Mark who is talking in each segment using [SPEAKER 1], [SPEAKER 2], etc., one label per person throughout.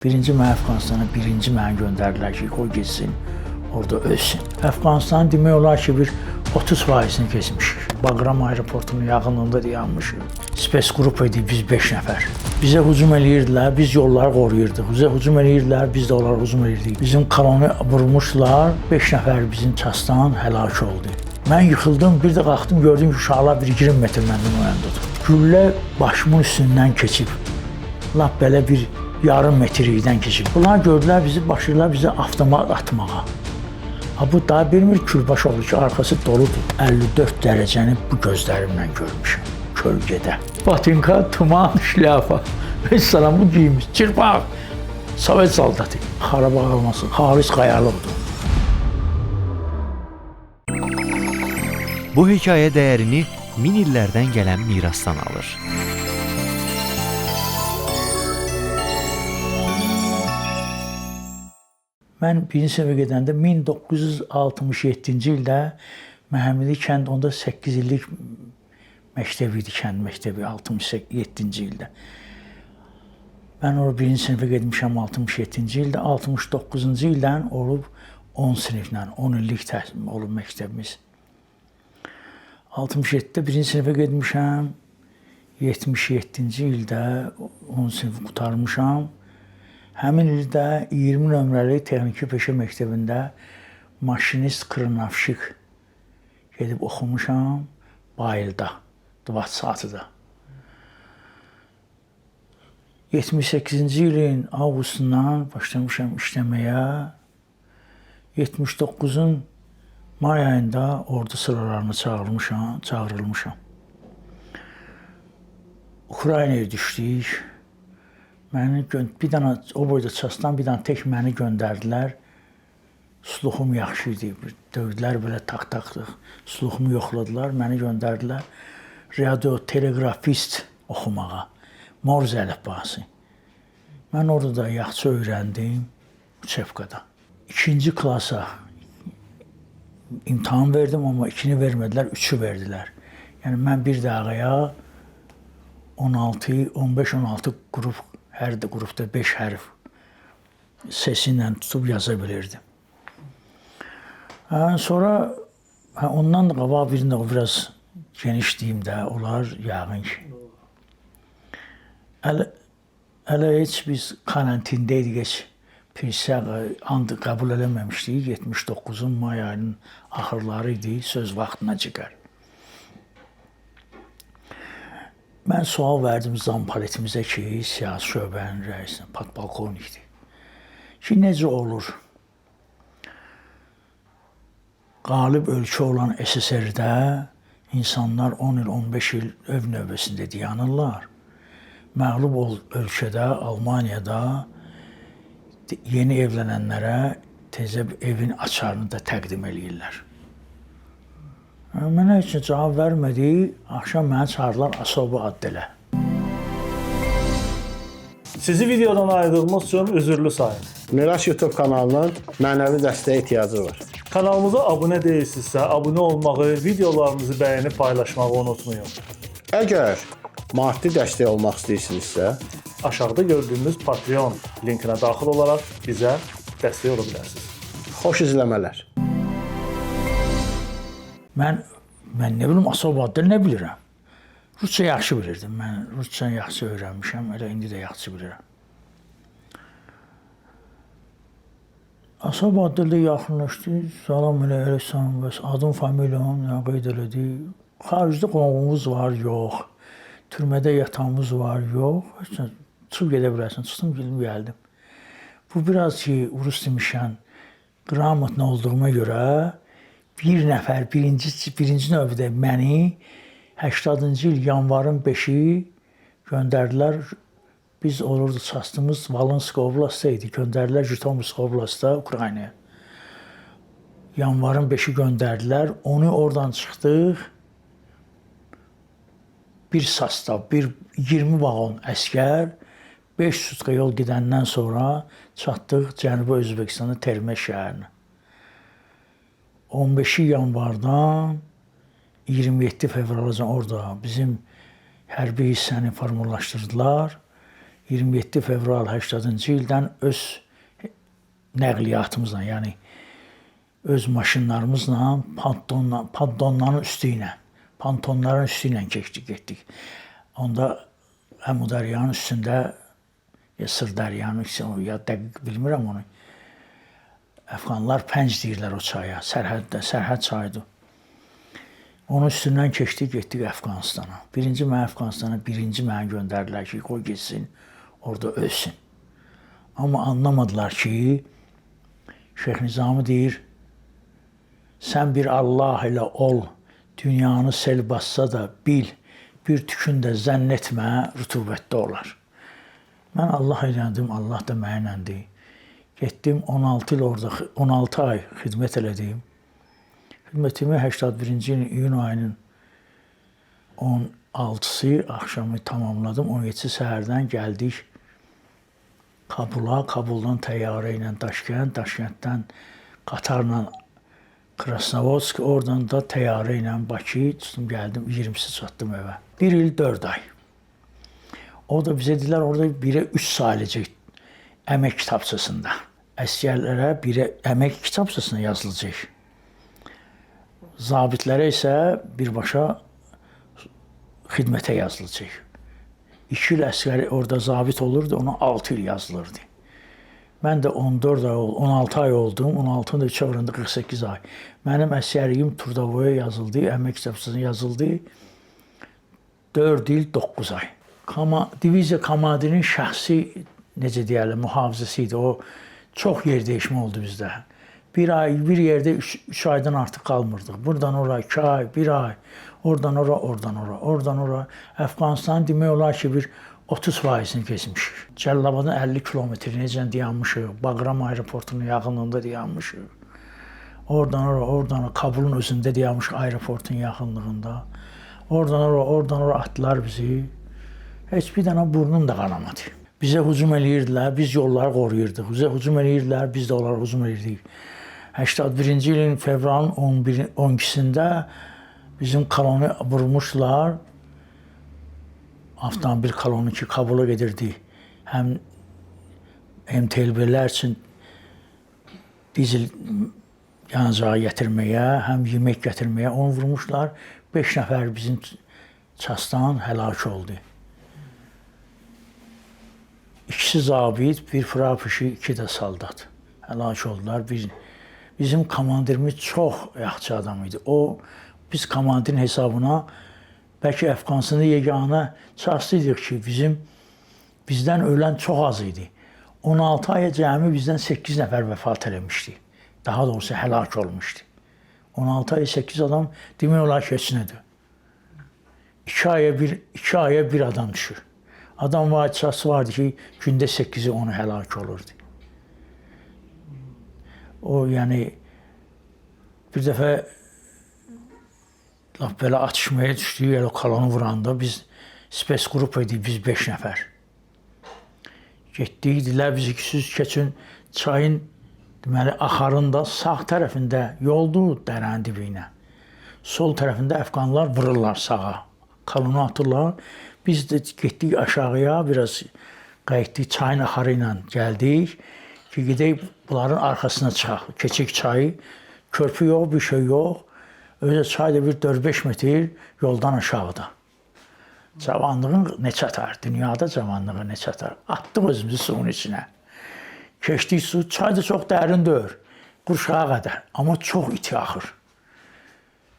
[SPEAKER 1] Birinci mən Əfqanistana, birinci məni göndərdilər ki, qoy getsin, orada ölsün. Əfqanistanın demək olar ki, bir 30%-ni keçmişik. Bagram aeroportunun yaxınlığında dayanmışıq. Spes qrup idi, biz 5 nəfər. Bizə hücum eləyirdilər, biz yolları qoruyurduk. Bizə hücum eləyirdilər, biz də onlara hücum eləyirdik. Bizim kolonu vurmuşlar, 5 nəfər bizim çastan həlak oldu. Mən yıxıldım, bir də qalxdım, gördüm ki, uşaqlar bir 20 metr məndən o yandadır. Güllə başımın üstündən keçib, lap belə bir yarım metrlikdən keçib. Bunlar gördülər bizi, başlayırlar bizi avtomat atmağa. Bu daha bilmir külbaş olur ki, arkası doludur. 54 dərəcəni bu gözlərimlə görmüşəm, kölgədə. Batinka, tuman, şlyafa. Salam bu giymiş, çırpaq. Sovet soldatı. Qarabağ alması, Xalis Qayalıqdır.
[SPEAKER 2] Bu hekayə dəyərini min illərdən gələn mirasdan alır.
[SPEAKER 1] Mən birinci sinifə gedəndə 1967-ci ildə Məhəmmədi kənd onda 8 illik məktəb idi, kənd məktəbi 67-ci ildə. Mən orada birinci sinifə getmişəm 67-ci ildə, 69-cu ildən olub 10 siniflə, 10 illik təhsil olub məktəbimiz. 67-də birinci sinifə getmişəm, 77-ci ildə 10 sinifi qurtarmışam. Həmin ildə 20 nömrəli Texniki Peşə Məktəbində maşinist krınavşik gedib oxumuşam Bayılda, Dvatsatıda. 78-ci ilin avqustundan başlamışam işləməyə. 79-un may ayında ordu sıralarına çağırılmışam. Ukraynaya düşdük. Məni bir dənə o boyda çasdan bir dənə tək məni göndərdilər. Sluxum yaxşı idi. Döydülər belə tak-taklıq. Sluxumu yoxladılar, məni göndərdilər. Radio telegrafist oxumağa. Morze əlifbası. Mən orada da yaxşı öyrəndim Çevkada. 2-ci klasa imtahan verdim, amma 2-ni vermədilər, 3-ü verdilər. Yəni mən bir dəqiqəyə 15-16 qrup, hər qrupda 5 hərf səsi ilə tutub yaza bilirdim. Sonra ondan da qabaq birində o biraz geniş deyim də, onlar yəqin ki. Hələ heç biz karantində idik, heç and qəbul eləməmişdik. 79-un may ayının axırları idi, söz vaxtına çıxar. Mən sual verdim zampaletimizə ki, siyasi şöbənin rəisinə, podpolkovnikdir. Ki, necə olur? Qalib ölkə olan SSR-də insanlar 10 il, 15 il öv növbəsində dayanırlar. Məğlub ölkədə, Almaniyada yeni evlənənlərə tezə evin açarını da təqdim eləyirlər. Mənə heç cavab vermədi, axşam məni çağırdılar Asobu addelə.
[SPEAKER 3] Sizi videodan ayırdığımız üçün üzürlü sayın.
[SPEAKER 4] Miraç YouTube kanalının mənəvi dəstəyə ehtiyacı var.
[SPEAKER 3] Kanalımıza abunə deyilsinizsə, abunə olmağı, videolarımızı bəyənib paylaşmağı unutmayın.
[SPEAKER 4] Əgər maddi dəstək olmaq istəyirsinizsə,
[SPEAKER 3] Aşağıda gördüyünüz Patreon linkinə daxil olaraq bizə dəstək ola bilərsiniz.
[SPEAKER 4] xoş izləmələr.
[SPEAKER 1] Mən nə bilim, Asobu addelə nə bilirəm? Rusça yaxşı bilirdim. Mən Rusça yaxşı öyrənmişəm, elə indi də yaxşı bilirəm. Asobu addelə yaxınlaşdı, salam eləyirsən, bəs adım, familiyam qeyd elədi. Xaricdə qonağımız var, yox. Türmədə yatağımız var, yox. Çıxıb gedə bilərsən, çıxdım, gəldim. Bu biraz ki, Rus demişən, qramatlı olduğuma görə bir nəfər birinci növbədə məni 80-cı il yanvarın 5-i göndərdilər. Biz olurdu çastımız Valinska oblastda idi. Göndərdilər Jitomirsk oblastda, Ukraynaya. Yanvarın 5-i göndərdilər. Onu oradan çıxdıq. Bir sastav, 20 vaqon əskər, 5 sutka yol gedəndən sonra çatdıq Cənubi Özbəkistanda Termez şəhərinə. 15 yanvardan 27 fevralacan orada bizim hərbi hissəni formalaşdırdılar. 27 fevral 80-cı ildən öz nəqliyyatımızla, yəni öz maşınlarımızla, pantonların üstü ilə getdik. Onda Əmudəryanın üstündə, ya Sırdəryanın üstündə, ya dəqiq bilmirəm onu. Əfqanlar Pənc deyirlər o çaya, sərhəd çayıdır. Onun üstündən keçdik, getdik Əfqanistana. Birinci mənə göndərdilər ki, qoy getsin, orada ölsün. Amma anlamadılar ki, Şeyx Nizami deyir, sən bir Allah ilə ol, dünyanı sel bassa da bil, bir tükün də zənn etmə, rütubətdə olar. Mən Allah eləndim, Allah da mənəndir. Getdim 16 il orada, 16 ay xidmət elədim. Xidmətimi 81-ci ilin iyun ayının 16-sı axşamı tamamladım. 17-ci səhərdən gəldik Kabula, Kabuldan təyyarə ilə Daşkənd, Daşkənddən qatarla Krasnovodsk, oradan da təyyarə ilə Bakı, çıxdım gəldim, 20-si çatdım evə. 1 il 4 ay. O da bizə dedilər, orada 1-ə 3 sayılacaq əmək kitabçasında. Əsgərlərə 1-ə əmək kitabçasına yazılacaq. Zabitlərə isə birbaşa xidmətə yazılacaq. 2 il əsgəri orada zabit olurdu, ona 6 il yazılırdı. Mən də 14 ay, 16 ay oldum, 16-nın da 3 oranında 48 ay. Mənim əsgərliyim Turdavoya yazıldı, əmək kitabçasına yazıldı. 4 il 9 ay. Diviziya komandirinin şəxsi, necə deyərlər, mühafizəsi idi. O çox yer dəyişmə oldu bizdə. Bir yerdə 3 aydan artıq qalmırdıq. Buradan ora 2 ay, 1 ay, oradan ora, oradan ora. Əfqanistan demək olar ki, bir 30%-ni keçmişik. Cəllabadın 50 kilometrini necə dayanmışıq, Baqram aeroportunun yaxınlığında dayanmışıq. Oradan ora, Kabulun özündə dayanmışıq aeroportun yaxınlığında. Oradan ora atdılar bizi. Heç bir dənə burnum da qanamadı. Bizə hücum eləyirdilər, biz yolları qoruyurduq. Bizə hücum eləyirdilər, biz də onlara hücum eləyirdik. 81-ci ilin fevralın 12-sində bizim koloni vurmuşlar. Avtomobil kolonu ki, Kabula gedirdi. Həm MTLB-lər üçün dizel yanacağı gətirməyə, həm yemək gətirməyə onu vurmuşlar. 5 nəfər bizim çasdan həlak oldu. 2-si zabit, bir frapişi, 2 də saldat həlak oldular. Bizim komandirimiz çox yaxşı adam idi. Biz komandirin hesabına bəlkə Əfqanistanda yeganə çaşdıydıq ki, bizdən ölən çox az idi. 16 aya cəmi bizdən 8 nəfər vəfat eləmişdi. Daha doğrusu həlak olmuşdu. 16 aya 8 adam demək olar ki, heç nədir. 2 aya bir adam düşür. Adam hadisəsi vardı ki, gündə 8-i onu həlak olurdu. O, yəni, bir dəfə belə atışmaya düşdük, elə kolonu vuranda biz spes qrup idik, biz 5 nəfər. Getdik, dedilər bizi ki, siz keçin çayın deməli, axarında sağ tərəfində yoldur dərənin dibinə. Sol tərəfində əfqanlar vururlar sağa, kolonu atırlar. Biz də getdik aşağıya, biraz qayıtdik, çayın axarı ilə gəldik ki, gedək bunların arxasına çıxaq. Keçik çayı, körpü yox, bir şey yox. Özə çay da bir 4-5 metr yoldan aşağıda. Cavanlığın ne çatar, dünyada cavanlığı ne çatar. Atdıq özümüzü suyun içinə. Keçdik su, çay da çox dərin deyil, qurşağa qədər, amma çox iti axır.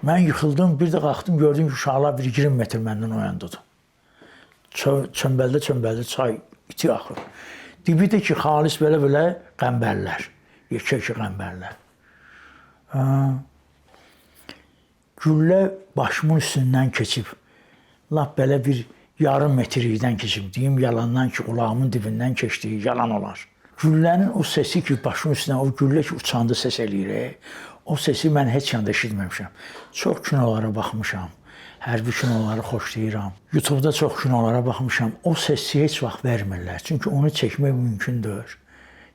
[SPEAKER 1] Mən yıxıldım, bir də qalxdım, gördüm ki, uşaqlar bir 20 metr məndən oyandıdı. Çömbəldə çay iti axır. Dibi də ki, xalis belə qəmbərlər, yekə qəmbərlər. Güllə başımın üstündən keçib, lap belə bir yarım metrlikdən keçib, deyim yalandan ki, qulağımın dibindən keçdiyi yalan olar. Güllənin o səsi ki, başımın üstündən, o güllə ki, uçanda səs eləyir, o səsi mən heç yanda eşitməmişəm. Çox kinolara baxmışam, hərbi kinoları xoşlayıram. YouTube'da çox kinolara baxmışam, o səsi heç vaxt vermirlər, çünki onu çəkmək mümkün deyil.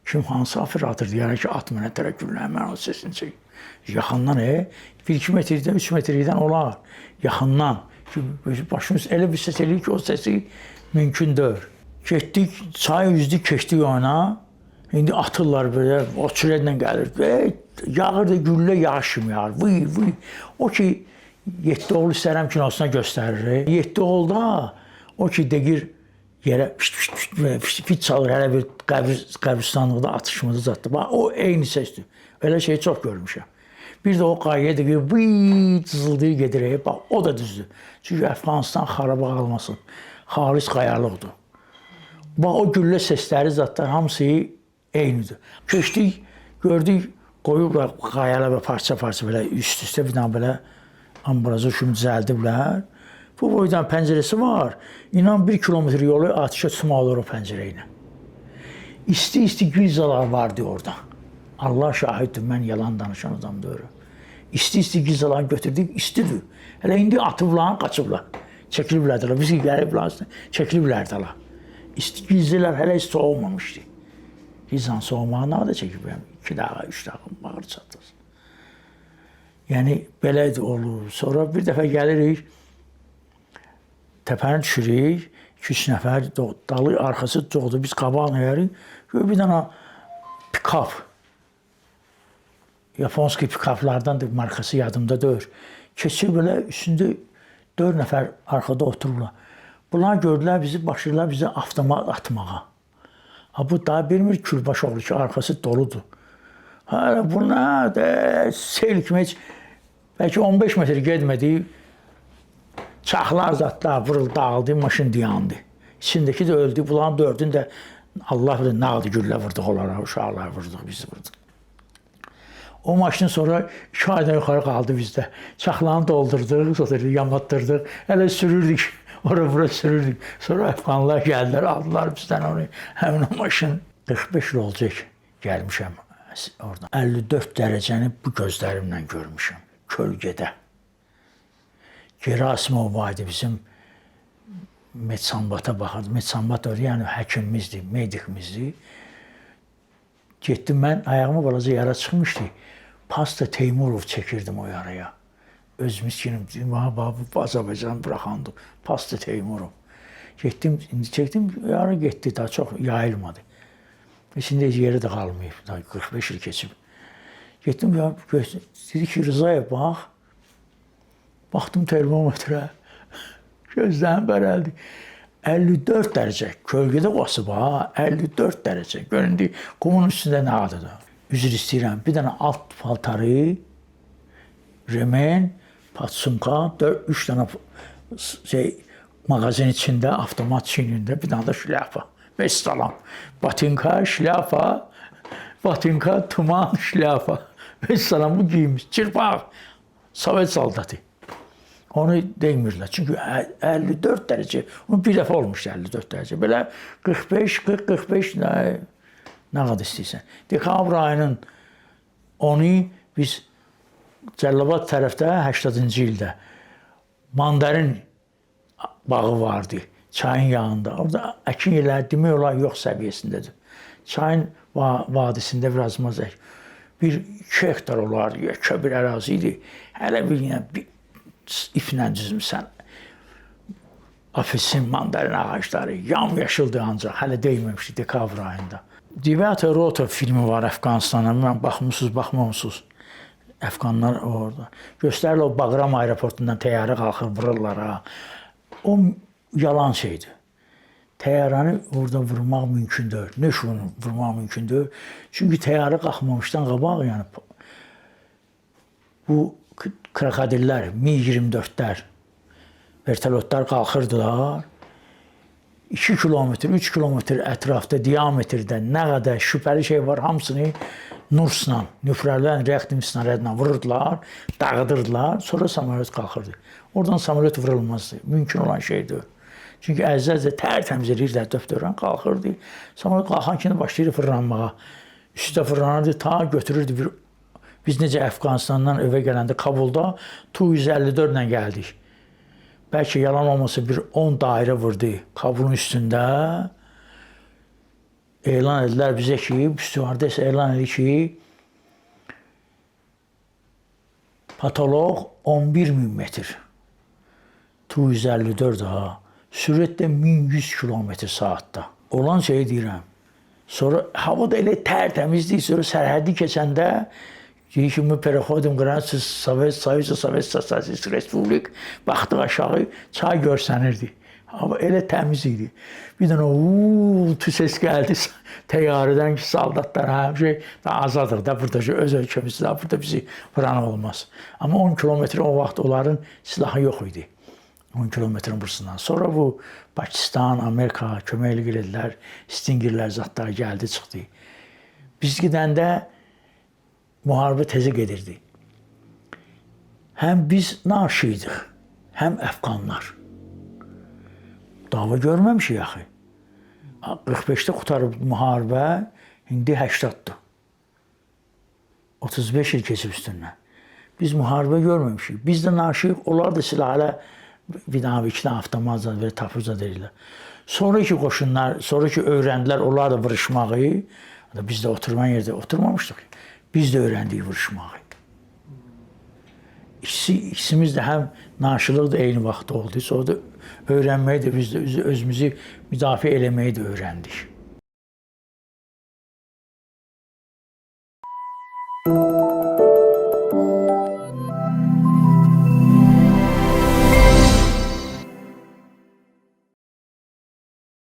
[SPEAKER 1] Kim hansı operator deyər ki, at mənə tərək güllə, mən o səsini çəkim. Yaxından, 1-2 metrdən, 3 metrdən olar, yaxından. Başımız elə bir səs eləyir ki, o səsi mümkün deyil. Getdik, çay üzdük, keçdik ona. İndi atırlar belə, o çürəklə gəlir. Və yağırdı, güllə yağış kimi yağır. Vıy, vıy. O ki, 7 oğul istərəm kinosuna göstərir. 7 oğulda o ki, deyir, yerə fit çalır, hələ bir qəbristanlıqda atışmada zatdır. Bax, o eyni səsdir. Öyle şeyi çox görmüşəm. Bir də o qayıya deyir, vıy, cızıldayır, gedir. Bax, o da düzdür. Çünki Əfqanistan xaraba qalmasın. Xalis qayalıqdır. Bax, o güllə səsləri zatlar hamısı eynidir. Keçdik, gördük, qoyublar qayala və parça-parça belə üst-üstə bir dənə belə amburazı kimi düzəldiblər. Bu boydan pəncərəsi var. İnan 1 kilometr yolu atışa tutma olur o pəncərə ilə. İsti-isti gilzalar vardı orada. Allah şahiddir, mən yalan danışan adam deyirəm. İsti-isti gilzaları götürdük, istidir. Hələ indi atıblar, qaçıblar. Çəkiliblərdilər, biz gəliblər, çəkiliblərdilər. İsti gilzalar hələ heç soğumamışdı. Gilzanın soğumağına da çəkiblər. 2 dəqiqə, 3 dəqiqə bağır çatır. Yəni, belə olur. Sonra bir dəfə gəlirik, təpəni düşürük, 2-3 nəfər, dalı arxası çoxdur, biz qabağını yerik. Bir dənə pikap, Yaponski pikaplardan da markası yadımda deyir. Keçir belə, üstündə 4 nəfər arxada otururlar. Bunlar gördülər bizi, başlayırlar bizi avtomat atmağa. Bu daha bilmir külbaş oğlu ki, arxası doludur. Hələ buna da sel kimi heç, bəlkə 15 metr getmədi, çaxlar zatlar vırıldı, dağıldı, maşın dayandı. İçindəki də öldü, bunların 4'ünü də Allah bilir nə adı güllə vurdıq onlara, uşaqlar vurduk, biz vurduk. O maşın sonra 2 aydan yuxarı qaldı bizdə. Çaxlarını doldurduq, yamatdırdıq, hələ sürürdük, ora-bura sürürdük. Sonra Əfqanlar gəldilər, aldılar bizdən onu, həmin o maşın. 45 il olacaq gəlmişəm oradan. 54 dərəcəni bu gözlərimlə görmüşəm, kölgədə. Gerasimov vardı bizim Medsambata baxırdı. Medsambat öyle, yəni həkimimizdir, medikimizdir. Getdim mən, ayağıma balaca yara çıxmışdı. Pasta Teymurov çəkirdim o yaraya. Öz miskinim, bu Azərbaycan bıraxandı. Pasta Teymurov. Getdim, indi çəkdim, yara getdi, daha çox yayılmadı. İçində yeri də qalmayıb, daha 45 il keçib. Getdim, dedi ki, Rızaya bax. Baxdım termometrə, gözlərim bərəldi. 54 dərəcə, kölgədə basıb ha, 54 dərəcə. Göründü, qumun üstündə nə adıdır? Üzr istəyirəm, bir dənə alt paltarı, remen, patsunka, 3 dənə mağazin içində, avtomat çiynində, bir dənə də şlyapa. Vestalam, batinka, şlyapa, batinka, tuman, şlyapa. Vestalam bu giymiş, çırpaq, Sovet soldatı. Onu deymirlər. Çünki 54 dərəcə, onun bir dəfə olmuşdu 54 dərəcə. Belə 45, 40, 45, nə qədər istəyirsən. Dekabr ayının 10'u biz Cəlilabad tərəfdə 80-cı ildə mandarin bağı vardı, çayın yanında. Orada əkin yerləri demək olar yox səviyyəsindədir. Çayın vadisində biraz mazək. 1-2 hektar olardı, yekə bir ərazi idi. Hələ bir iplə düzmüsən. Afisin, mandarin ağacları, yamyaşıldı ancaq, hələ deyməmişdi dekabr ayında. Deviyat Rota filmi var Əfqanistana, mən baxmamışsınız. Əfqanlar orada. Göstərirlər o Bagram aeroportundan təyyarə qalxır, vururlar ha. O yalan şeydir. Təyyarəni orada vurmaq mümkün deyil. Ne şunu vurmaq mümkün deyil. Çünki təyyarə qalxmamışdan qabaq, yəni bu krokodillər, Mi-24'lər, vertolyotlar qalxırdılar. 2 kilometr, 3 kilometr ətrafda, diametrdə nə qədər şübhəli şey var, hamısını Nursla, nüfrələn reaktiv snaradla vururdular, dağıdırdılar, sonra samolyot qalxırdı. Oradan samolyot vurulmazdı, mümkün olan şeydir. Çünki əzəzlə tərtəmiz edirlər, döpdörən qalxırdı. Samolyot qalxan kimi başlayır fırlanmağa. Üstə fırlanırdı, ta götürürdü bir. Biz necə Əfqanistandan evə gələndə Kabulda Tu-154 ilə gəldik. Bəlkə yalan olmasa bir 10 dairə vurdu Kabulun üstündə. Elan edilər bizə ki, stüardess elan edir ki, patoloq 11.000 metr. Tu-154 ha. Sürətdə 1100 km saatda. olan şeyi deyirəm. Sonra hava da elə tərtəmizdir. Sonra sərhəddi keçəndə deyir ki, мы переходим границу Союза Советских Социалистических Республик. Baxdıq aşağı, çay görsənirdi. Hava elə təmiz idi. Bir dənə tu ses gəldi təyyarədən ki, soldatlar həmişə azadıq da burada öz ölkəmizdə, burada bizi vuran olmaz. Amma 10 kilometr o vaxt onların silahı yox idi. 10 kilometrin burasından. Sonra bu Pakistan, Amerika köməklik elədilər, Stingerlər zatlar gəldi, çıxdı. Biz gedəndə müharibə tezə gedirdi. Həm biz naşı idik, həm əfqanlar. Dava görməmişik axı. 45-də qutarıb müharibə, indi 80-dır. 35 il keçib üstündən. Biz müharibə görməmişik. Biz də naşıyıq, onlar da silahla bir dənə, iki dənə avtomat və tapuza deyirlər. Sonraki qoşunlar, sonraki öyrəndilər, onlar da vuruşmağı, biz də oturman yerdə oturmamışdıq. Biz də öyrəndik vuruşmağı. İkisimiz də həm naşılıq da eyni vaxtda oldu. Sonra da öyrənməyi də biz də özümüzü müdafiə eləməyi də öyrəndik.